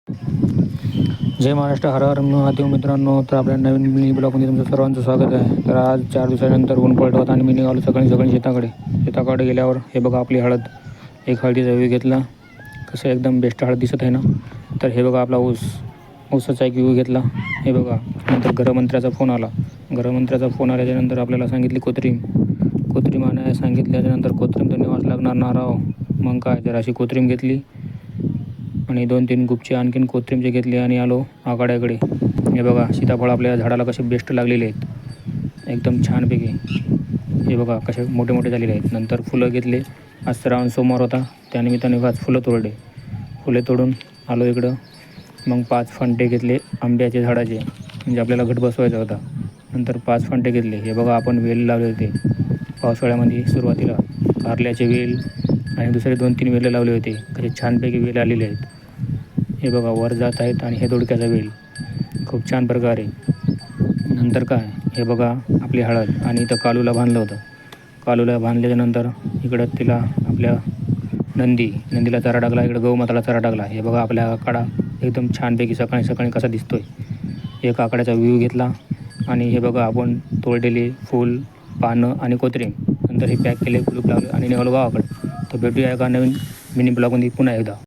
जय महाराष्ट्र, हर हर महादेव. मित्रांनो, तर आपल्या नवीन मिनी ब्लॉगमध्ये तुमचं सर्वांचं स्वागत आहे. तर आज 4 दिवसानंतर ऊन पडलं होतं आणि मी निघालो सकाळी शेताकडे गेल्यावर हे बघा आपली हळद. एक हळदीचा व्ह्यू घेतला. कसं एकदम बेस्ट हळद दिसत आहे ना. तर हे बघा आपला ऊसाचा एक व्ह्यू घेतला. हे बघा. नंतर गृहमंत्र्याचा फोन आला. गृहमंत्र्याचा फोन आल्याच्यानंतर आपल्याला सांगितली कोथरीम आणायला सांगितल्याच्यानंतर कोथरीम तर निवास लागणार ना राव. मग काय, जर अशी कोथरीम घेतली आणि 2-3 गुपचे आणखीन कोथिंबीरचे घेतले आणि आलो आघाड्याकडे. हे बघा सीताफळ आपल्या झाडाला कसे बेस्ट लागलेले आहेत, एकदम छानपैकी. हे बघा कसे मोठे मोठे झालेले आहेत. नंतर फुलं घेतले. आज श्रावण सोमवार होता, त्यानिमित्ताने आज फुले तोडून आलो इकडं. मग 5 फांटे घेतले आंब्याचे झाडाचे, म्हणजे आपल्याला घट बसवायचा होता. नंतर 5 फांटे घेतले. हे बघा आपण वेल लावले होते पावसाळ्यामध्ये सुरुवातीला, कारल्याचे वेल आणि दुसरे 2-3 वेल लावले होते. कसे छानपैकी वेल आलेले आहेत. हे बघा वर जात आहेत आणि हे दोडक्याचा वेल खूप छान प्रकारे. नंतर काय, हे बघा आपली हळद. आणि इथं कालूला बांधलं होतं. कालूला बांधल्याच्यानंतर इकडं तिला आपल्या नंदीला चारा टाकला. इकडं गौमाताला चारा टाकला. हे बघा आपल्या आकडा एकदम छानपैकी सकाळी सकाळी कसा दिसतोय. एक आकड्याचा व्ह्यू घेतला आणि हे बघा आपण तोडलेले फूल, पानं आणि कोथिंबीर. नंतर हे पॅक केले, कुलूप लावले आणि निघालो गावाकडे. तर भेटूया एका नवीन मिनी ब्लॉगमध्ये पुन्हा एकदा.